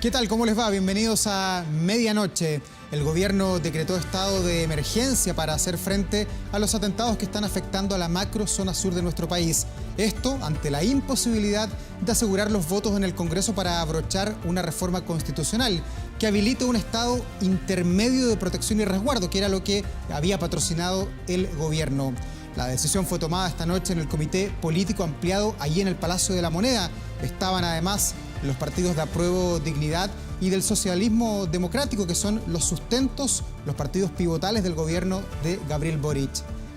¿Qué tal? ¿Cómo les va? Bienvenidos a Medianoche. El gobierno decretó estado de emergencia para hacer frente a los atentados que están afectando a la macro zona sur de nuestro país. Esto ante la imposibilidad de asegurar los votos en el Congreso para abrochar una reforma constitucional que habilite un estado intermedio de protección y resguardo, que era lo que había patrocinado el gobierno. La decisión fue tomada esta noche en el Comité Político Ampliado allí en el Palacio de la Moneda. Estaban además los partidos de Apruebo Dignidad y del Socialismo Democrático, que son los sustentos, los partidos pivotales del gobierno de Gabriel Boric.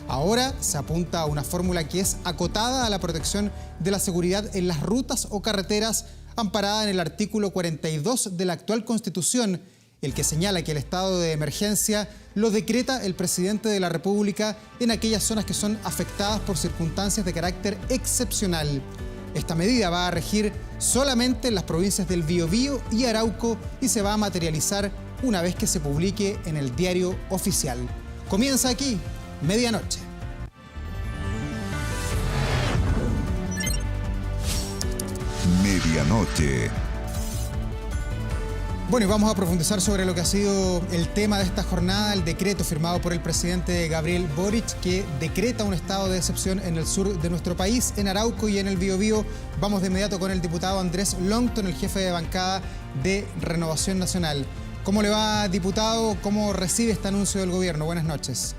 Ahora se apunta a una fórmula que es acotada a la protección de la seguridad en las rutas o carreteras, amparada en el artículo 42 de la actual Constitución, el que señala que el estado de emergencia lo decreta el presidente de la República en aquellas zonas que son afectadas por circunstancias de carácter excepcional. Esta medida va a regir solamente en las provincias del Biobío y Arauco y se va a materializar una vez que se publique en el Diario Oficial. Comienza aquí, Medianoche. Medianoche. Bueno, y vamos a profundizar sobre lo que ha sido el tema de esta jornada, el decreto firmado por el presidente Gabriel Boric, que decreta un estado de excepción en el sur de nuestro país, en Arauco y en el Biobío. Vamos de inmediato con el diputado Andrés Longton, el jefe de bancada de Renovación Nacional. ¿Cómo le va, diputado? ¿Cómo recibe este anuncio del gobierno? Buenas noches.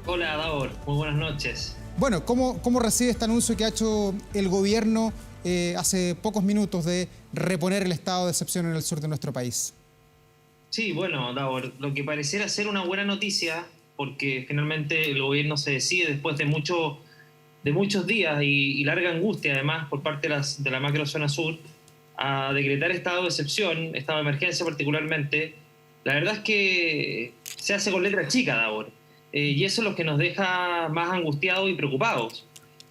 Hola, Davor. Muy buenas noches. Bueno, ¿cómo recibe este anuncio que ha hecho el gobierno hace pocos minutos de reponer el estado de excepción en el sur de nuestro país? Sí, bueno, Davor, lo que pareciera ser una buena noticia, porque finalmente el gobierno se decide después de muchos días y larga angustia, además, por parte de la macrozona sur, a decretar estado de excepción, estado de emergencia particularmente. La verdad es que se hace con letra chica, Davor, y eso es lo que nos deja más angustiados y preocupados.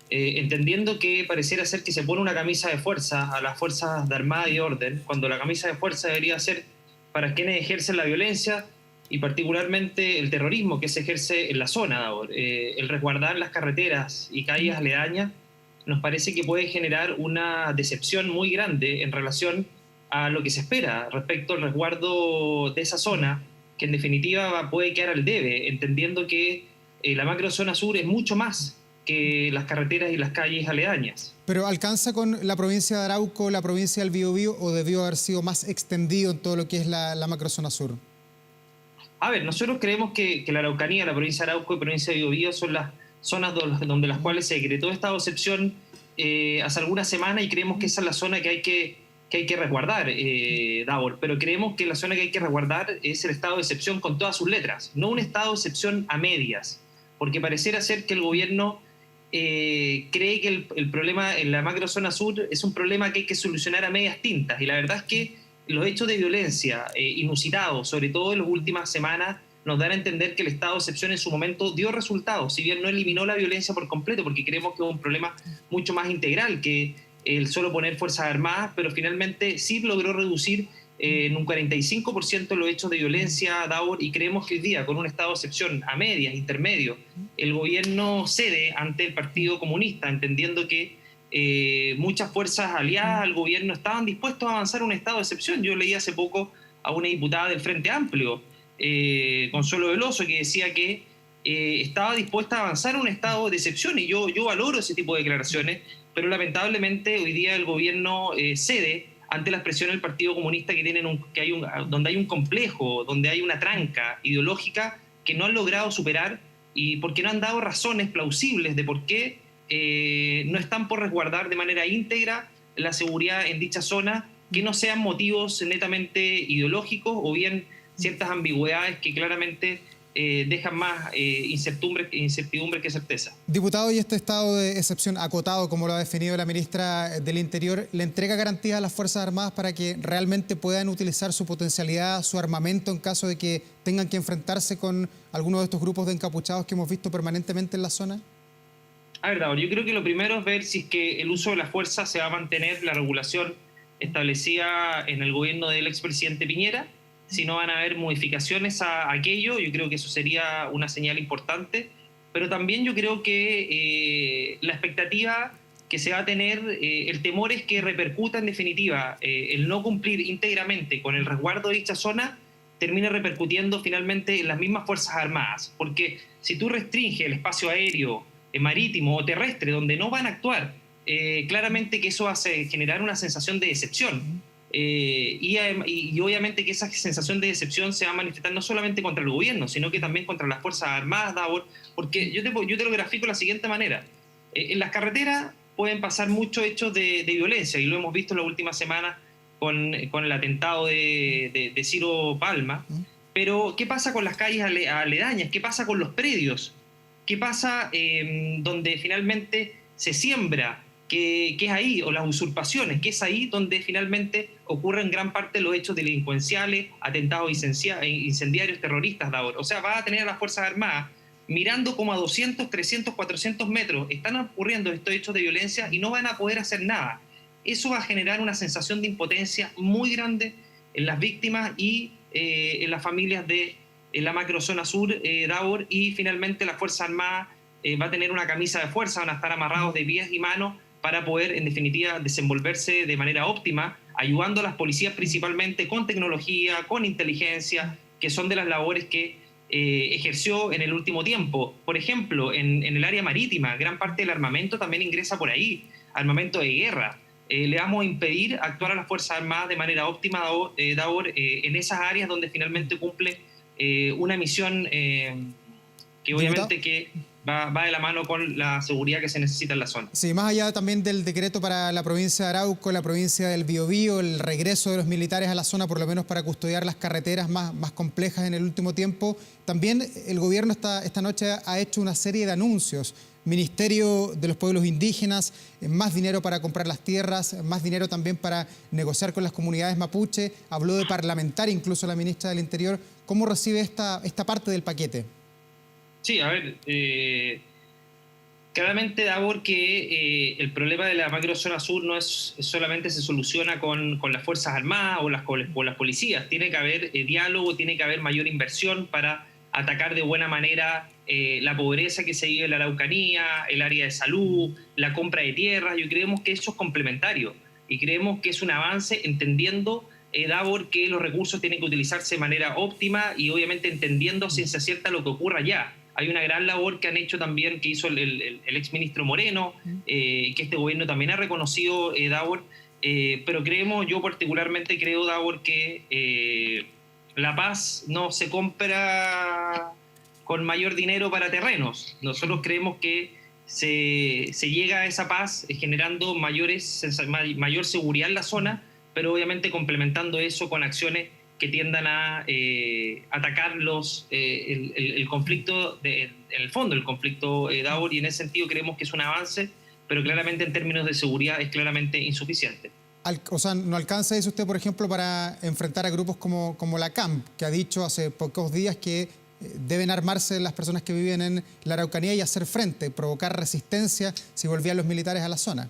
Entendiendo que pareciera ser que se pone una camisa de fuerza a las fuerzas de Armada y Orden, cuando la camisa de fuerza debería ser para quienes ejercen la violencia y particularmente el terrorismo que se ejerce en la zona, Davor. El resguardar las carreteras y calles aledañas nos parece que puede generar una decepción muy grande en relación a lo que se espera respecto al resguardo de esa zona, que en definitiva puede quedar al debe, entendiendo que la macrozona sur es mucho más que las carreteras y las calles aledañas. ¿Pero alcanza con la provincia de Arauco, la provincia del Biobío, o debió haber sido más extendido en todo lo que es la macrozona sur? A ver, nosotros creemos que la Araucanía, la provincia de Arauco y provincia de Biobío son las zonas donde las cuales se decretó estado de excepción hace algunas semanas, y creemos que esa es la zona que hay que resguardar, Davor. Pero creemos que la zona que hay que resguardar es el estado de excepción con todas sus letras, no un estado de excepción a medias, porque pareciera ser que el gobierno cree que el problema en la macrozona sur es un problema que hay que solucionar a medias tintas, y la verdad es que los hechos de violencia inusitados, sobre todo en las últimas semanas, nos dan a entender que el estado de excepción en su momento dio resultados, si bien no eliminó la violencia por completo, porque creemos que es un problema mucho más integral que el solo poner fuerzas armadas, pero finalmente sí logró reducir en un 45% los hechos de violencia, Davor, y creemos que hoy día, con un estado de excepción a medias, intermedio, el gobierno cede ante el Partido Comunista, entendiendo que muchas fuerzas aliadas al gobierno estaban dispuestos a avanzar un estado de excepción. Yo leí hace poco a una diputada del Frente Amplio, Consuelo Veloso, que decía que estaba dispuesta a avanzar un estado de excepción, y yo valoro ese tipo de declaraciones, pero lamentablemente hoy día el gobierno cede ante la expresión del Partido Comunista, donde hay un complejo, donde hay una tranca ideológica que no han logrado superar, y porque no han dado razones plausibles de por qué no están por resguardar de manera íntegra la seguridad en dicha zona, que no sean motivos netamente ideológicos o bien ciertas ambigüedades que claramente dejan más incertidumbre que certeza. Diputado, ¿y este estado de excepción acotado, como lo ha definido la ministra del Interior, le entrega garantías a las Fuerzas Armadas para que realmente puedan utilizar su potencialidad, su armamento, en caso de que tengan que enfrentarse con alguno de estos grupos de encapuchados que hemos visto permanentemente en la zona? A ver, Davor, yo creo que lo primero es ver si es que el uso de la fuerza se va a mantener la regulación establecida en el gobierno del expresidente Piñera. Si no van a haber modificaciones a aquello, yo creo que eso sería una señal importante. Pero también yo creo que la expectativa que se va a tener, el temor es que repercuta en definitiva el no cumplir íntegramente con el resguardo de dicha zona, termine repercutiendo finalmente en las mismas Fuerzas Armadas. Porque si tú restringes el espacio aéreo, marítimo o terrestre donde no van a actuar, claramente que eso hace generar una sensación de decepción. Y obviamente que esa sensación de decepción se va a manifestar no solamente contra el gobierno, sino que también contra las Fuerzas Armadas, Davor, porque yo te lo grafico de la siguiente manera. En las carreteras pueden pasar muchos hechos de violencia, y lo hemos visto en la última semana con el atentado de Ciro Palma. Pero ¿qué pasa con las calles aledañas? ¿Qué pasa con los predios? ¿Qué pasa donde finalmente se siembra? Que es ahí, o las usurpaciones, que es ahí donde finalmente ocurren gran parte de los hechos delincuenciales, atentados incendiarios, terroristas, Davor. O sea, va a tener a las Fuerzas Armadas mirando como a 200, 300, 400 metros están ocurriendo estos hechos de violencia y no van a poder hacer nada. Eso va a generar una sensación de impotencia muy grande en las víctimas y en las familias de la macrozona sur, Davor, y finalmente las Fuerzas Armadas va a tener una camisa de fuerza, van a estar amarrados de pies y manos para poder, en definitiva, desenvolverse de manera óptima, ayudando a las policías principalmente con tecnología, con inteligencia, que son de las labores que ejerció en el último tiempo. Por ejemplo, en el área marítima, gran parte del armamento también ingresa por ahí, armamento de guerra. Le vamos a impedir actuar a las Fuerzas Armadas de manera óptima, Davor, en esas áreas donde finalmente cumple una misión que obviamente que va de la mano con la seguridad que se necesita en la zona. Sí, más allá también del decreto para la provincia de Arauco, la provincia del Biobío, el regreso de los militares a la zona, por lo menos para custodiar las carreteras más complejas en el último tiempo, también el gobierno esta noche ha hecho una serie de anuncios. Ministerio de los Pueblos Indígenas, más dinero para comprar las tierras, más dinero también para negociar con las comunidades mapuche, habló de parlamentar incluso la ministra del Interior. ¿Cómo recibe esta parte del paquete? Sí, a ver, claramente, Davor, que el problema de la macrozona sur no es solamente se soluciona con las Fuerzas Armadas o las policías. Tiene que haber diálogo, tiene que haber mayor inversión para atacar de buena manera la pobreza que se vive en la Araucanía, el área de salud, la compra de tierras. Y creemos que eso es complementario y creemos que es un avance entendiendo, Davor, que los recursos tienen que utilizarse de manera óptima y obviamente entendiendo ciencia cierta lo que ocurra allá. Hay una gran labor que han hecho también, que hizo el exministro Moreno, que este gobierno también ha reconocido, Davor, pero yo particularmente creo, Davor, que la paz no se compra con mayor dinero para terrenos. Nosotros creemos que se llega a esa paz generando mayor seguridad en la zona, pero obviamente complementando eso con acciones que tiendan a atacar el conflicto, en el fondo del conflicto, Davor, y en ese sentido creemos que es un avance, pero claramente en términos de seguridad es claramente insuficiente. O sea, ¿no alcanza, dice usted, por ejemplo, para enfrentar a grupos como la CAMP, que ha dicho hace pocos días que deben armarse las personas que viven en la Araucanía y hacer frente, provocar resistencia si volvían los militares a la zona?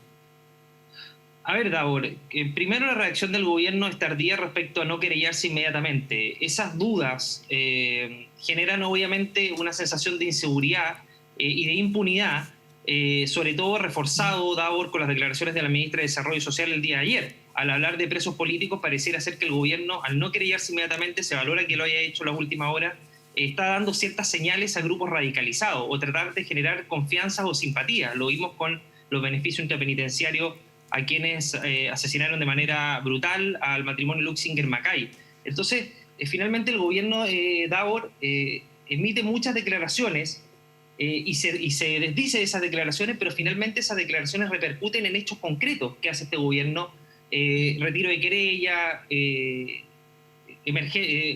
A ver, Davor, primero la reacción del gobierno es tardía respecto a no querellarse inmediatamente. Esas dudas generan obviamente una sensación de inseguridad y de impunidad, sobre todo reforzado, Davor, con las declaraciones de la ministra de Desarrollo Social el día de ayer. Al hablar de presos políticos, pareciera ser que el gobierno, al no querellarse inmediatamente, se valora que lo haya hecho en las últimas horas, está dando ciertas señales a grupos radicalizados o tratar de generar confianza o simpatía. Lo vimos con los beneficios interpenitenciarios a quienes asesinaron de manera brutal al matrimonio Luxinger-Macay. Entonces, finalmente el gobierno, Davor, emite muchas declaraciones y se desdice de esas declaraciones, pero finalmente esas declaraciones repercuten en hechos concretos que hace este gobierno: retiro de querella,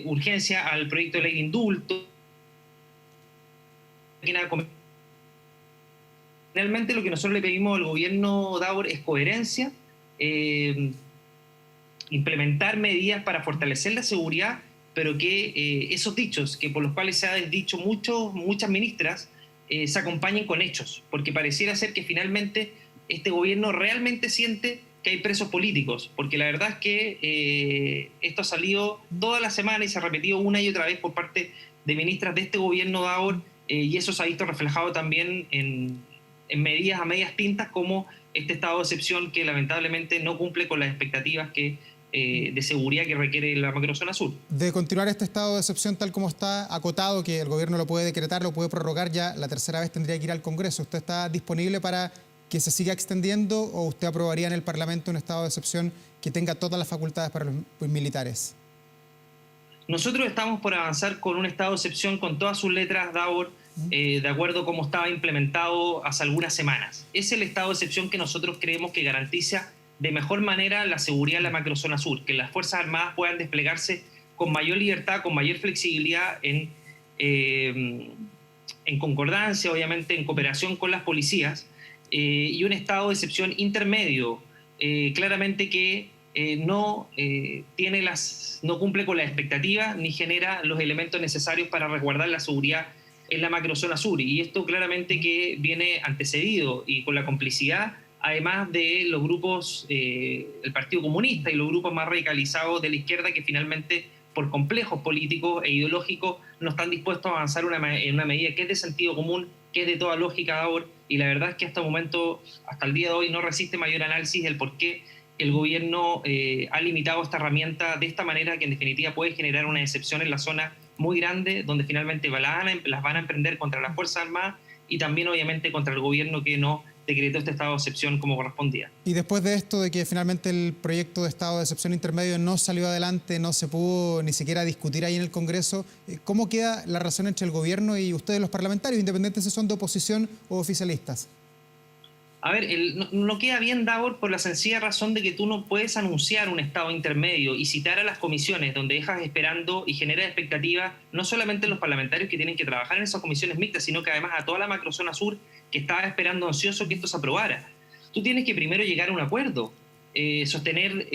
urgencia al proyecto de ley de indulto. Finalmente lo que nosotros le pedimos al gobierno, Davor, es coherencia, implementar medidas para fortalecer la seguridad, pero que esos dichos, que por los cuales se ha desdicho muchas ministras, se acompañen con hechos, porque pareciera ser que finalmente este gobierno realmente siente que hay presos políticos, porque la verdad es que esto ha salido toda la semana y se ha repetido una y otra vez por parte de ministras de este gobierno, Davor, y eso se ha visto reflejado también en en medidas a medias tintas como este estado de excepción que lamentablemente no cumple con las expectativas de seguridad que requiere la macrozona sur. De continuar este estado de excepción tal como está acotado, que el gobierno lo puede decretar, lo puede prorrogar, ya la tercera vez tendría que ir al Congreso. ¿Usted está disponible para que se siga extendiendo o usted aprobaría en el Parlamento un estado de excepción que tenga todas las facultades para los militares? Nosotros estamos por avanzar con un estado de excepción con todas sus letras, Davor, de acuerdo a cómo estaba implementado hace algunas semanas. Es el estado de excepción que nosotros creemos que garantiza de mejor manera la seguridad en la macrozona sur, que las Fuerzas Armadas puedan desplegarse con mayor libertad, con mayor flexibilidad en concordancia, obviamente en cooperación con las policías, y un estado de excepción intermedio, claramente que no cumple con las expectativas ni genera los elementos necesarios para resguardar la seguridad en la macrozona sur. Y esto claramente que viene antecedido y con la complicidad, además de los grupos, el Partido Comunista y los grupos más radicalizados de la izquierda que finalmente, por complejos políticos e ideológicos, no están dispuestos a avanzar en una medida que es de sentido común, que es de toda lógica ahora. Y la verdad es que hasta el momento, hasta el día de hoy, no resiste mayor análisis del por qué el gobierno ha limitado esta herramienta de esta manera, que en definitiva puede generar una excepción en la zona muy grande, donde finalmente las van a emprender contra las Fuerzas Armadas y también obviamente contra el gobierno que no decretó este estado de excepción como correspondía. Y después de esto, de que finalmente el proyecto de estado de excepción intermedio no salió adelante, no se pudo ni siquiera discutir ahí en el Congreso, ¿cómo queda la relación entre el gobierno y ustedes los parlamentarios, independientes si son de oposición o oficialistas? A ver, no queda bien, Davor, por la sencilla razón de que tú no puedes anunciar un estado intermedio y citar a las comisiones donde dejas esperando y genera expectativas no solamente en los parlamentarios que tienen que trabajar en esas comisiones mixtas, sino que además a toda la macrozona sur que estaba esperando ansioso que esto se aprobara. Tú tienes que primero llegar a un acuerdo, sostener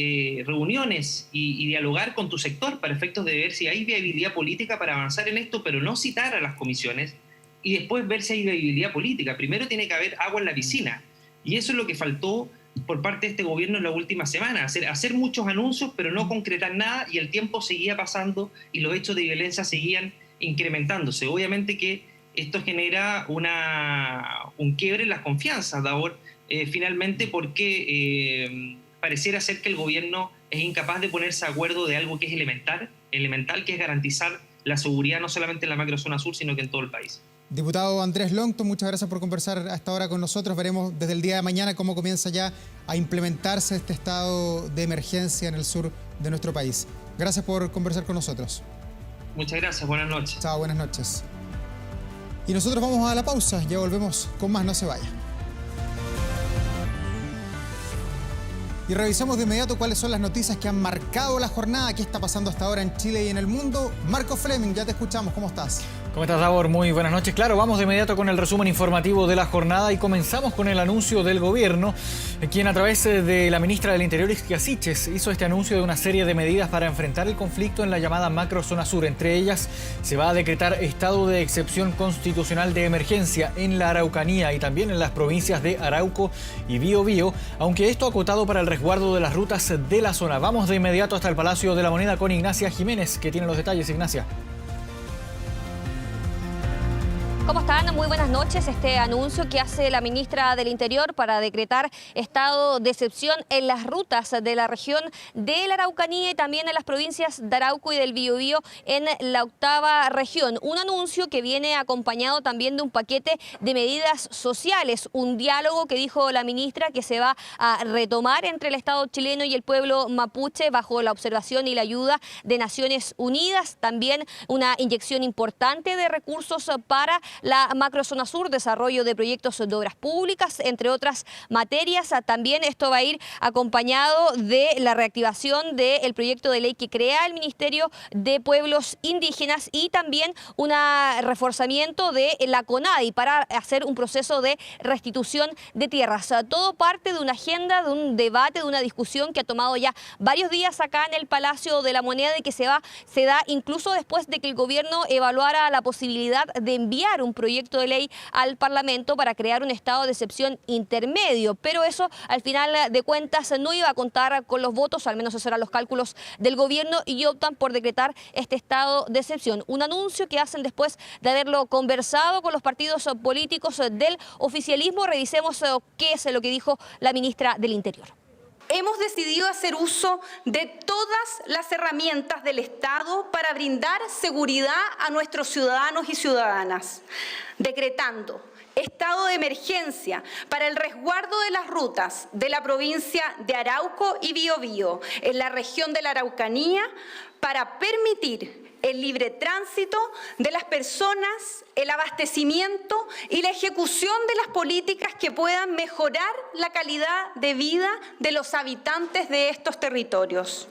reuniones y dialogar con tu sector para efectos de ver si hay viabilidad política para avanzar en esto, pero no citar a las comisiones y después ver si hay viabilidad política. Primero tiene que haber agua en la piscina. Y eso es lo que faltó por parte de este gobierno en la última semana, hacer muchos anuncios, pero no concretar nada, y el tiempo seguía pasando y los hechos de violencia seguían incrementándose. Obviamente que esto genera un quiebre en las confianzas, Davor, finalmente porque pareciera ser que el gobierno es incapaz de ponerse de acuerdo de algo que es elemental, que es garantizar la seguridad no solamente en la macrozona sur, sino que en todo el país. Diputado Andrés Longton, muchas gracias por conversar hasta ahora con nosotros. Veremos desde el día de mañana cómo comienza ya a implementarse este estado de emergencia en el sur de nuestro país. Gracias por conversar con nosotros. Muchas gracias, buenas noches. Chao, buenas noches. Y nosotros vamos a la pausa, ya volvemos con más, no se vaya. Y revisamos de inmediato cuáles son las noticias que han marcado la jornada, qué está pasando hasta ahora en Chile y en el mundo. Marco Fleming, ya te escuchamos, ¿cómo estás? ¿Cómo estás, Davor? Muy buenas noches. Claro, vamos de inmediato con el resumen informativo de la jornada y comenzamos con el anuncio del gobierno, quien a través de la ministra del Interior, Ixchia Siches, hizo este anuncio de una serie de medidas para enfrentar el conflicto en la llamada macrozona sur. Entre ellas, se va a decretar estado de excepción constitucional de emergencia en la Araucanía y también en las provincias de Arauco y Biobío, aunque esto acotado para el resguardo de las rutas de la zona. Vamos de inmediato hasta el Palacio de la Moneda con Ignacia Jiménez, que tiene los detalles. Ignacia. ¿Cómo están? Muy buenas noches. Este anuncio que hace la ministra del Interior para decretar estado de excepción en las rutas de la región de la Araucanía y también en las provincias de Arauco y del Biobío en la octava región. Un anuncio que viene acompañado también de un paquete de medidas sociales, un diálogo que dijo la ministra que se va a retomar entre el Estado chileno y el pueblo mapuche bajo la observación y la ayuda de Naciones Unidas. También una inyección importante de recursos para la macrozona sur, desarrollo de proyectos de obras públicas, entre otras materias. También esto va a ir acompañado de la reactivación del proyecto de ley que crea el Ministerio de Pueblos Indígenas y también un reforzamiento de la CONADI para hacer un proceso de restitución de tierras. Todo parte de una agenda, de un debate, de una discusión que ha tomado ya varios días acá en el Palacio de la Moneda y que se da incluso después de que el gobierno evaluara la posibilidad de enviar un proyecto de ley al Parlamento para crear un estado de excepción intermedio, pero eso al final de cuentas no iba a contar con los votos, al menos esos eran los cálculos del gobierno, y optan por decretar este estado de excepción. Un anuncio que hacen después de haberlo conversado con los partidos políticos del oficialismo. Revisemos qué es lo que dijo la ministra del Interior. Hemos decidido hacer uso de todas las herramientas del Estado para brindar seguridad a nuestros ciudadanos y ciudadanas, decretando estado de emergencia para el resguardo de las rutas de la provincia de Arauco y Biobío, en la región de la Araucanía, para permitir el libre tránsito de las personas, el abastecimiento y la ejecución de las políticas que puedan mejorar la calidad de vida de los habitantes de estos territorios.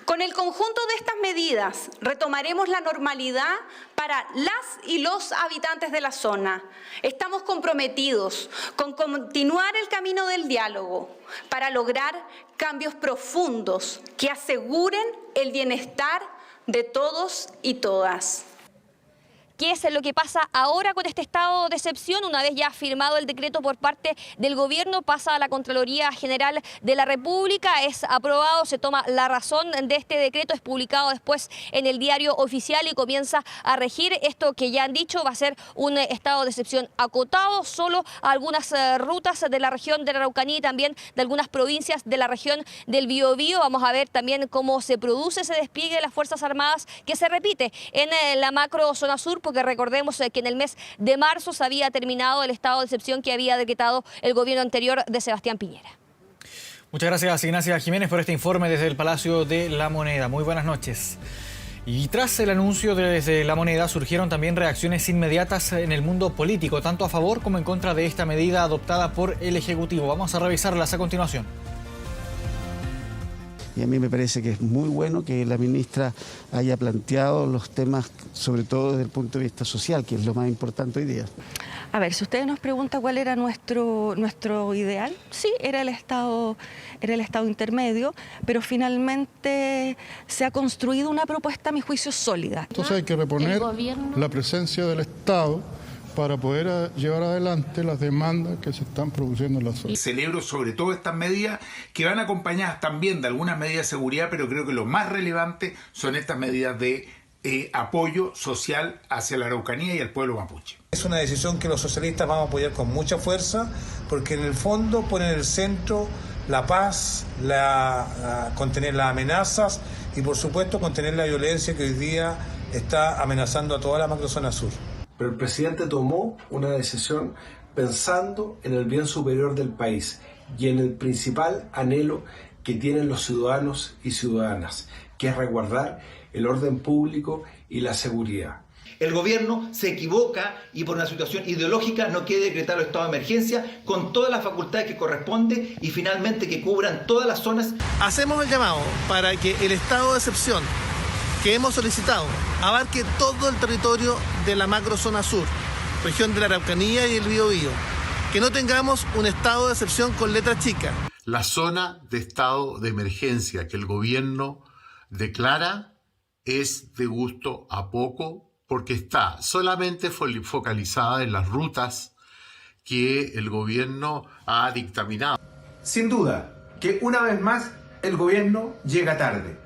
Con el conjunto de estas medidas retomaremos la normalidad para las y los habitantes de la zona. Estamos comprometidos con continuar el camino del diálogo para lograr cambios profundos que aseguren el bienestar de todos y todas. ¿Qué es lo que pasa ahora con este estado de excepción? Una vez ya firmado el decreto por parte del gobierno, pasa a la Contraloría General de la República, es aprobado, se toma la razón de este decreto, es publicado después en el Diario Oficial y comienza a regir. Esto que ya han dicho va a ser un estado de excepción acotado, solo a algunas rutas de la región de la Araucanía y también de algunas provincias de la región del Biobío. Vamos a ver también cómo se produce ese despliegue de las Fuerzas Armadas que se repite en la macro zona sur, porque recordemos que en el mes de marzo se había terminado el estado de excepción que había decretado el gobierno anterior de Sebastián Piñera. Muchas gracias, Ignacia Jiménez, por este informe desde el Palacio de la Moneda. Muy buenas noches. Y tras el anuncio desde la Moneda surgieron también reacciones inmediatas en el mundo político, tanto a favor como en contra de esta medida adoptada por el Ejecutivo. Vamos a revisarlas a continuación. Y a mí me parece que es muy bueno que la ministra haya planteado los temas, sobre todo desde el punto de vista social, que es lo más importante hoy día. A ver, si ustedes nos preguntan cuál era nuestro ideal, sí, era el estado intermedio, pero finalmente se ha construido una propuesta, a mi juicio, sólida. Entonces hay que reponer la presencia del Estado para poder llevar adelante las demandas que se están produciendo en la zona. Celebro sobre todo estas medidas que van acompañadas también de algunas medidas de seguridad, pero creo que lo más relevante son estas medidas de apoyo social hacia la Araucanía y al pueblo mapuche. Es una decisión que los socialistas vamos a apoyar con mucha fuerza, porque en el fondo pone en el centro la paz, contener las amenazas y por supuesto contener la violencia que hoy día está amenazando a toda la macrozona sur. Pero el presidente tomó una decisión pensando en el bien superior del país y en el principal anhelo que tienen los ciudadanos y ciudadanas, que es resguardar el orden público y la seguridad. El gobierno se equivoca y por una situación ideológica no quiere decretar el estado de emergencia con todas las facultades que corresponde y finalmente que cubran todas las zonas. Hacemos el llamado para que el estado de excepción que hemos solicitado abarque todo el territorio de la macrozona sur, región de la Araucanía y el Biobío, que no tengamos un estado de excepción con letra chica. La zona de estado de emergencia que el gobierno declara es de gusto a poco porque está solamente focalizada en las rutas que el gobierno ha dictaminado. Sin duda que una vez más el gobierno llega tarde.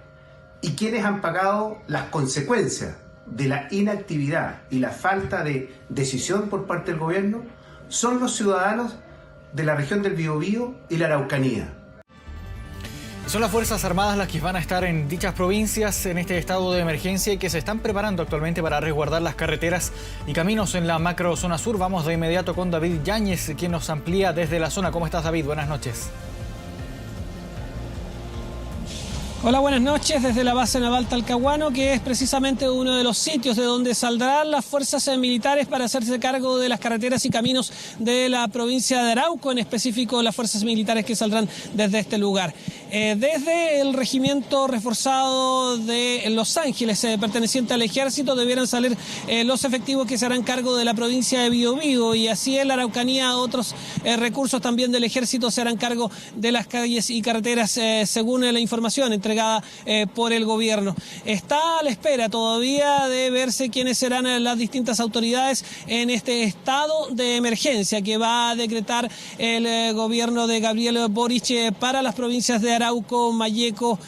Y quienes han pagado las consecuencias de la inactividad y la falta de decisión por parte del gobierno son los ciudadanos de la región del Biobío y la Araucanía. Son las Fuerzas Armadas las que van a estar en dichas provincias en este estado de emergencia y que se están preparando actualmente para resguardar las carreteras y caminos en la macro zona sur. Vamos de inmediato con David Yáñez, quien nos amplía desde la zona. ¿Cómo estás, David? Buenas noches. Hola, buenas noches desde la base naval Talcahuano, que es precisamente uno de los sitios de donde saldrán las fuerzas militares para hacerse cargo de las carreteras y caminos de la provincia de Arauco, en específico las fuerzas militares que saldrán desde este lugar. Desde el regimiento reforzado de Los Ángeles, perteneciente al ejército, debieran salir los efectivos que se harán cargo de la provincia de Biobío, y así en la Araucanía otros recursos también del ejército se harán cargo de las calles y carreteras, según la información entregada por el gobierno. Está a la espera todavía de verse quiénes serán las distintas autoridades en este estado de emergencia que va a decretar el gobierno de Gabriel Boric para las provincias de Arauco, Malleco,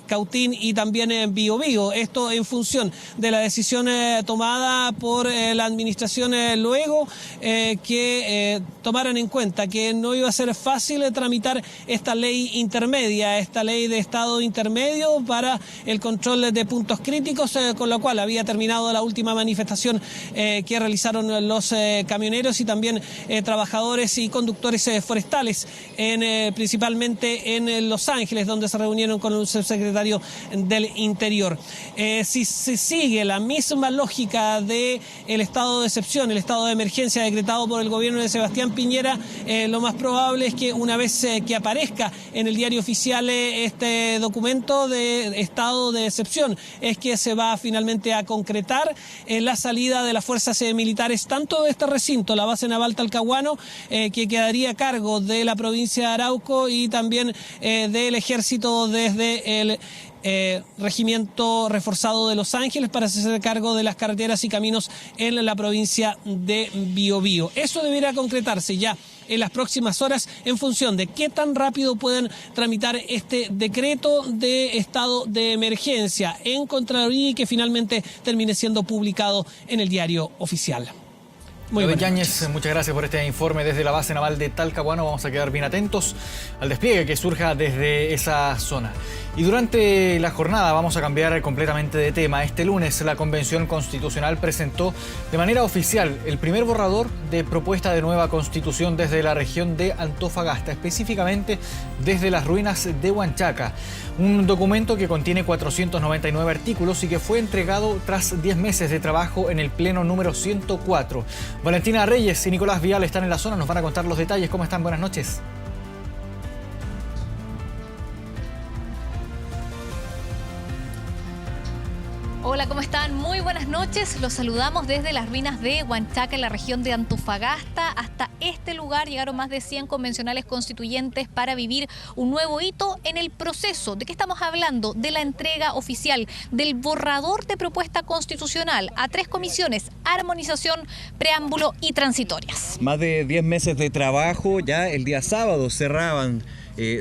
Cautín y también Biobío. Esto en función de la decisión tomada por la administración luego que tomaran en cuenta que no iba a ser fácil tramitar esta ley intermedia, esta ley de estado intermedio para el control de puntos críticos, con lo cual había terminado la última manifestación que realizaron los camioneros y también trabajadores y conductores forestales, principalmente en Los Ángeles, donde se reunieron con el subsecretario del Interior. Si se sigue la misma lógica del estado de excepción, el estado de emergencia decretado por el gobierno de Sebastián Piñera, lo más probable es que una vez que aparezca en el diario oficial este documento de estado de excepción, es que se va finalmente a concretar la salida de las fuerzas militares, tanto de este recinto, la base naval Talcahuano, que quedaría a cargo de la provincia de Arauco, y también del ejército desde el regimiento reforzado de Los Ángeles para hacerse cargo de las carreteras y caminos en la provincia de Biobío. Eso deberá concretarse ya en las próximas horas en función de qué tan rápido pueden tramitar este decreto de estado de emergencia en Contraloría y que finalmente termine siendo publicado en el diario oficial. David Yáñez, muchas gracias por este informe desde la base naval de Talcahuano. Vamos a quedar bien atentos al despliegue que surja desde esa zona. Y durante la jornada vamos a cambiar completamente de tema. Este lunes la Convención Constitucional presentó de manera oficial el primer borrador de propuesta de nueva constitución desde la región de Antofagasta, específicamente desde las ruinas de Huanchaca. Un documento que contiene 499 artículos y que fue entregado tras 10 meses de trabajo en el pleno número 104. Valentina Reyes y Nicolás Vial están en la zona, nos van a contar los detalles. ¿Cómo están? Buenas noches. Hola, ¿cómo están? Muy buenas noches. Los saludamos desde las ruinas de Huanchaca, en la región de Antofagasta. Hasta este lugar llegaron más de 100 convencionales constituyentes para vivir un nuevo hito en el proceso. ¿De qué estamos hablando? De la entrega oficial del borrador de propuesta constitucional a 3 comisiones: armonización, preámbulo y transitorias. Más de 10 meses de trabajo, ya el día sábado cerraban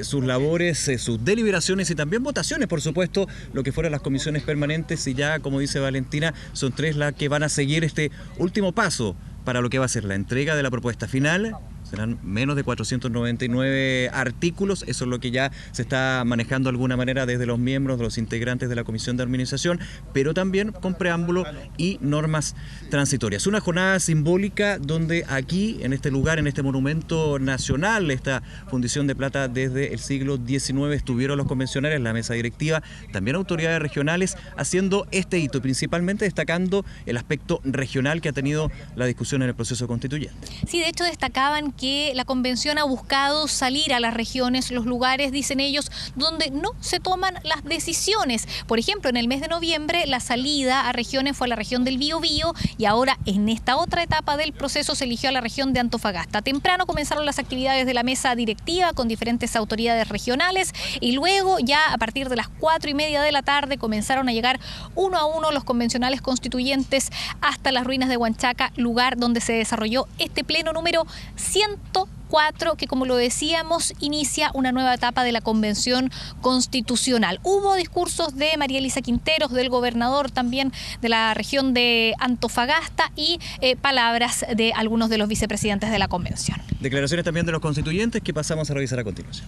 sus labores, sus deliberaciones y también votaciones, por supuesto, lo que fueran las comisiones permanentes, y ya, como dice Valentina, son 3 las que van a seguir este último paso para lo que va a ser la entrega de la propuesta final. Serán menos de 499 artículos, eso es lo que ya se está manejando de alguna manera desde los miembros, de los integrantes de la Comisión de Armonización, pero también con preámbulo y normas transitorias. Una jornada simbólica donde aquí, en este lugar, en este monumento nacional, esta fundición de plata desde el siglo XIX, estuvieron los convencionales, la mesa directiva, también autoridades regionales, haciendo este hito, principalmente destacando el aspecto regional que ha tenido la discusión en el proceso constituyente. Sí, de hecho destacaban que la convención ha buscado salir a las regiones, los lugares, dicen ellos, donde no se toman las decisiones. Por ejemplo, en el mes de noviembre la salida a regiones fue a la región del Biobío, y ahora en esta otra etapa del proceso se eligió a la región de Antofagasta. Temprano comenzaron las actividades de la mesa directiva con diferentes autoridades regionales, y luego ya a partir de las 4:30 de la tarde comenzaron a llegar uno a uno los convencionales constituyentes hasta las ruinas de Huanchaca, lugar donde se desarrolló este pleno número 104, que, como lo decíamos, inicia una nueva etapa de la Convención Constitucional. Hubo discursos de María Elisa Quinteros, del gobernador también de la región de Antofagasta, y palabras de algunos de los vicepresidentes de la Convención. Declaraciones también de los constituyentes que pasamos a revisar a continuación.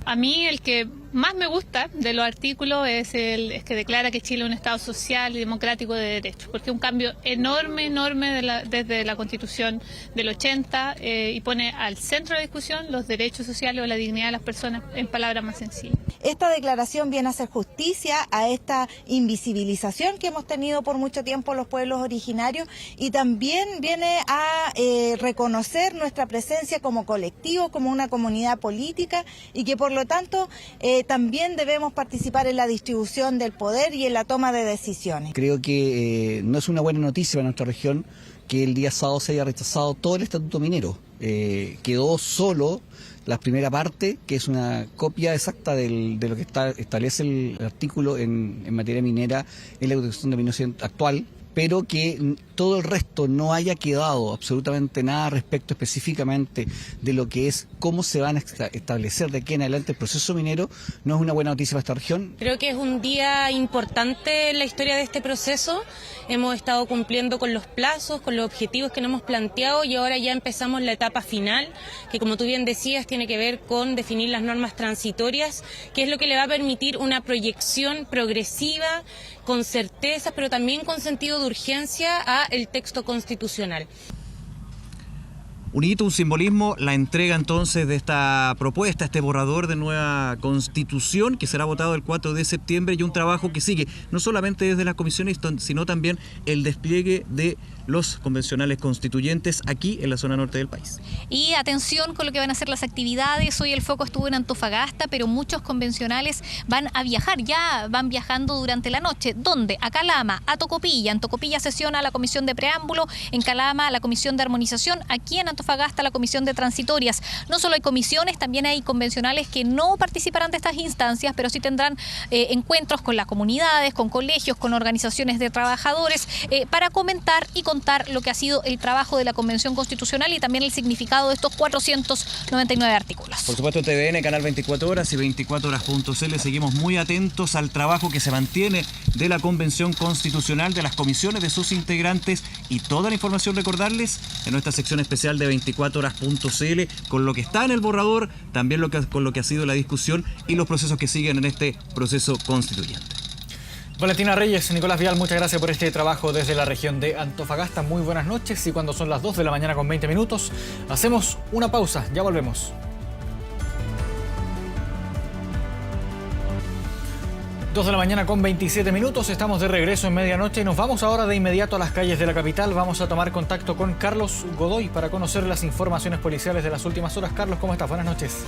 A mí el que más me gusta de los artículos es que declara que Chile es un Estado social y democrático de derecho, porque es un cambio enorme desde la Constitución del 80 y pone al centro de la discusión los derechos sociales o la dignidad de las personas, en palabras más sencillas. Esta declaración viene a hacer justicia a esta invisibilización que hemos tenido por mucho tiempo los pueblos originarios y también viene a reconocer nuestra presencia como colectivo, como una comunidad política y que por lo tanto también debemos participar en la distribución del poder y en la toma de decisiones. Creo que no es una buena noticia para nuestra región que el día sábado se haya rechazado todo el estatuto minero. Quedó solo la primera parte, que es una copia exacta de lo que establece el artículo en materia minera en la Constitución de 1900 actual, pero que todo el resto no haya quedado absolutamente nada respecto específicamente de lo que es cómo se van a establecer de aquí en adelante el proceso minero, no es una buena noticia para esta región. Creo que es un día importante en la historia de este proceso. Hemos estado cumpliendo con los plazos, con los objetivos que nos hemos planteado y ahora ya empezamos la etapa final, que como tú bien decías tiene que ver con definir las normas transitorias, que es lo que le va a permitir una proyección progresiva, con certeza, pero también con sentido de urgencia a el texto constitucional. Un hito, un simbolismo, la entrega entonces de esta propuesta, este borrador de nueva constitución que será votado el 4 de septiembre y un trabajo que sigue no solamente desde las comisiones, sino también el despliegue de los convencionales constituyentes aquí en la zona norte del país. Y atención con lo que van a ser las actividades. Hoy el foco estuvo en Antofagasta, pero muchos convencionales van a viajar, ya van viajando durante la noche. ¿Dónde? A Calama, a Tocopilla. En Tocopilla sesiona la comisión de preámbulo, en Calama la comisión de armonización, aquí en Antofagasta la comisión de transitorias. No solo hay comisiones, también hay convencionales que no participarán de estas instancias, pero sí tendrán encuentros con las comunidades, con colegios, con organizaciones de trabajadores, para comentar y contar lo que ha sido el trabajo de la Convención Constitucional y también el significado de estos 499 artículos. Por supuesto, TVN, Canal 24 Horas y 24horas.cl seguimos muy atentos al trabajo que se mantiene de la Convención Constitucional, de las comisiones, de sus integrantes y toda la información, recordarles, en nuestra sección especial de 24horas.cl con lo que está en el borrador, también con lo que ha sido la discusión y los procesos que siguen en este proceso constituyente. Valentina Reyes, Nicolás Vial, muchas gracias por este trabajo desde la región de Antofagasta. Muy buenas noches y cuando son las 2 de la mañana con 20 minutos, hacemos una pausa. Ya volvemos. 2 de la mañana con 27 minutos, estamos de regreso en medianoche y nos vamos ahora de inmediato a las calles de la capital. Vamos a tomar contacto con Carlos Godoy para conocer las informaciones policiales de las últimas horas. Carlos, ¿cómo estás? Buenas noches.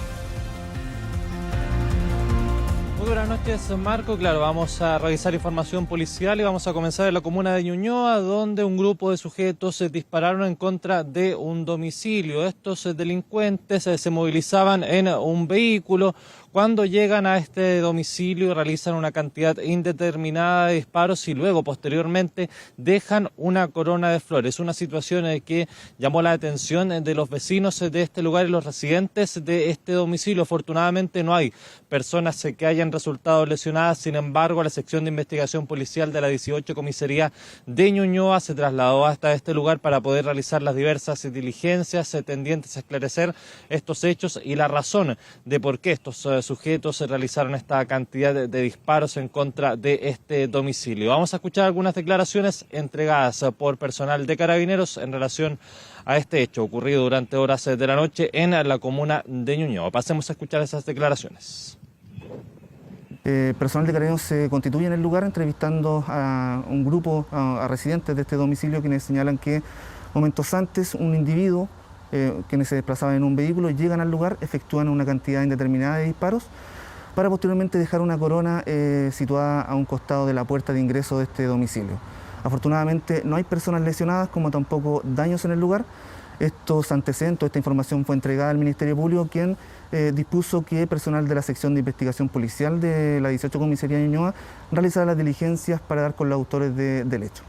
Muy buenas noches, Marco. Claro, vamos a revisar información policial y vamos a comenzar en la comuna de Ñuñoa, donde un grupo de sujetos se dispararon en contra de un domicilio. Estos delincuentes se movilizaban en un vehículo. Cuando llegan a este domicilio realizan una cantidad indeterminada de disparos y luego posteriormente dejan una corona de flores. Una situación que llamó la atención de los vecinos de este lugar y los residentes de este domicilio. Afortunadamente no hay personas que hayan resultado lesionadas. Sin embargo, la sección de investigación policial de la 18 Comisaría de Ñuñoa se trasladó hasta este lugar para poder realizar las diversas diligencias tendientes a esclarecer estos hechos y la razón de por qué estos sujetos realizaron esta cantidad de disparos en contra de este domicilio. Vamos a escuchar algunas declaraciones entregadas por personal de Carabineros en relación a este hecho ocurrido durante horas de la noche en la comuna de Ñuñoa. Pasemos a escuchar esas declaraciones. Personal de Carabineros se constituye en el lugar entrevistando a un grupo, a residentes de este domicilio, quienes señalan que momentos antes un individuo quienes se desplazaban en un vehículo llegan al lugar, efectúan una cantidad indeterminada de disparos para posteriormente dejar una corona situada a un costado de la puerta de ingreso de este domicilio. Afortunadamente no hay personas lesionadas como tampoco daños en el lugar. Estos antecedentes, esta información fue entregada al Ministerio Público, quien dispuso que personal de la sección de investigación policial de la 18 Comisaría de Ñuñoa realizara las diligencias para dar con los autores del hecho.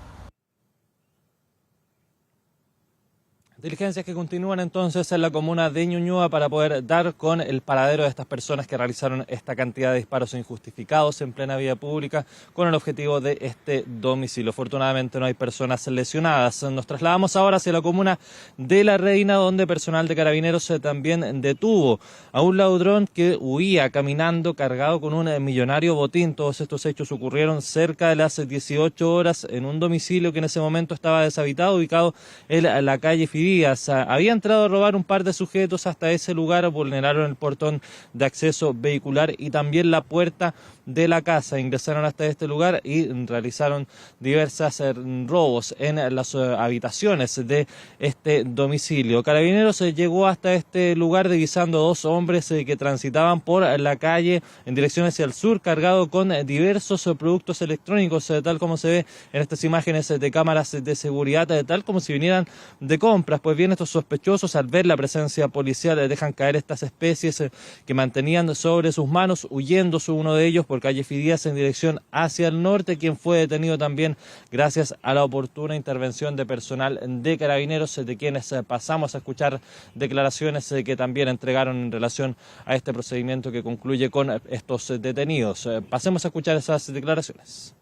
Diligencias que continúan entonces en la comuna de Ñuñoa para poder dar con el paradero de estas personas que realizaron esta cantidad de disparos injustificados en plena vía pública con el objetivo de este domicilio. Afortunadamente no hay personas lesionadas. Nos trasladamos ahora hacia la comuna de La Reina, donde personal de Carabineros también detuvo a un ladrón que huía caminando cargado con un millonario botín. Todos estos hechos ocurrieron cerca de las 18 horas en un domicilio que en ese momento estaba deshabitado, ubicado en la calle Fidí. Había entrado a robar un par de sujetos hasta ese lugar, vulneraron el portón de acceso vehicular y también la puerta de la casa. Ingresaron hasta este lugar y realizaron diversos robos en las habitaciones de este domicilio. Carabineros llegó hasta este lugar divisando a dos hombres que transitaban por la calle en dirección hacia el sur, cargado con diversos productos electrónicos, tal como se ve en estas imágenes de cámaras de seguridad, tal como si vinieran de compras. Pues bien, estos sospechosos, al ver la presencia policial, dejan caer estas especies que mantenían sobre sus manos, huyendo uno de ellos por calle Fidías en dirección hacia el norte, quien fue detenido también gracias a la oportuna intervención de personal de Carabineros, de quienes pasamos a escuchar declaraciones que también entregaron en relación a este procedimiento que concluye con estos detenidos. Pasemos a escuchar esas declaraciones.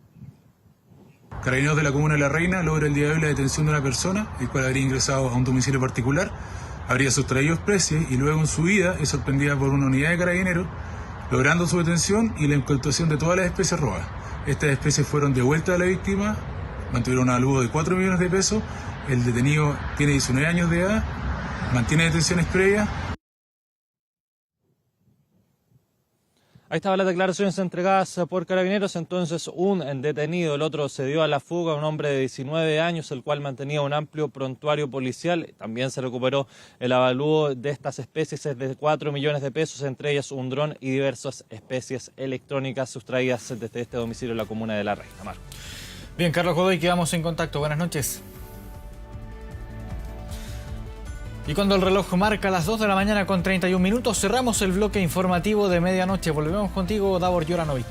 Carabineros de la comuna de La Reina logra el día de hoy la detención de una persona, el cual habría ingresado a un domicilio particular, habría sustraído especies y luego en su huida es sorprendida por una unidad de Carabineros, logrando su detención y la incautación de todas las especies robadas. Estas especies fueron devueltas a la víctima, mantuvieron un alugo de 4 millones de pesos, el detenido tiene 19 años de edad, mantiene detenciones previas. Ahí estaban las declaraciones entregadas por Carabineros. Entonces un detenido, el otro se dio a la fuga, un hombre de 19 años, el cual mantenía un amplio prontuario policial. También se recuperó el avalúo de estas especies de 4 millones de pesos, entre ellas un dron y diversas especies electrónicas sustraídas desde este domicilio en la comuna de La Reina. Marco. Bien, Carlos Godoy, quedamos en contacto. Buenas noches. Y cuando el reloj marca las 2 de la mañana con 31 minutos, cerramos el bloque informativo de medianoche. Volvemos contigo, Davor Joranovic.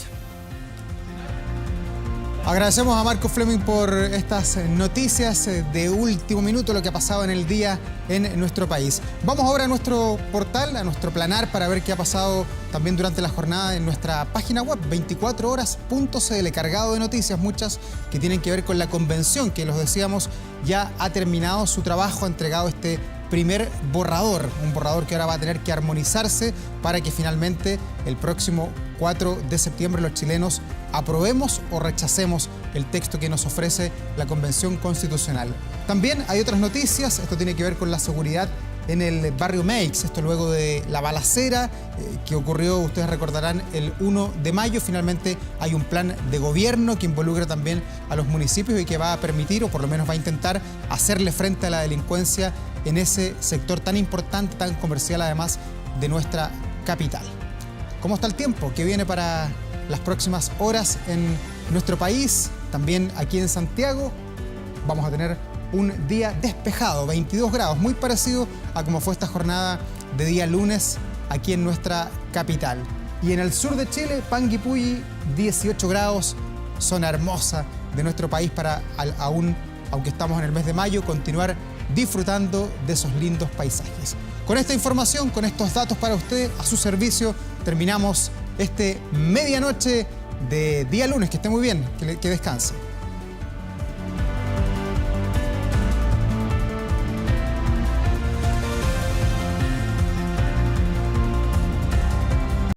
Agradecemos a Marco Fleming por estas noticias de último minuto, lo que ha pasado en el día en nuestro país. Vamos ahora a nuestro portal, a nuestro planar, para ver qué ha pasado también durante la jornada en nuestra página web, 24horas.cl, cargado de noticias, muchas que tienen que ver con la convención, que los decíamos ya ha terminado su trabajo, ha entregado este primer borrador, un borrador que ahora va a tener que armonizarse para que finalmente el próximo 4 de septiembre los chilenos aprobemos o rechacemos el texto que nos ofrece la Convención Constitucional. También hay otras noticias, esto tiene que ver con la seguridad en el barrio Meix, esto luego de la balacera que ocurrió, ustedes recordarán, el 1 de mayo. Finalmente hay un plan de gobierno que involucra también a los municipios y que va a permitir, o por lo menos va a intentar, hacerle frente a la delincuencia en ese sector tan importante, tan comercial además, de nuestra capital. ¿Cómo está el tiempo? ¿Qué viene para las próximas horas en nuestro país? También aquí en Santiago vamos a tener un día despejado, 22 grados, muy parecido a como fue esta jornada de día lunes aquí en nuestra capital. Y en el sur de Chile, Panguipulli, 18 grados, zona hermosa de nuestro país para aún, aunque estamos en el mes de mayo, continuar disfrutando de esos lindos paisajes. Con esta información, con estos datos para usted, a su servicio, terminamos este medianoche de día lunes. Que esté muy bien, que descanse.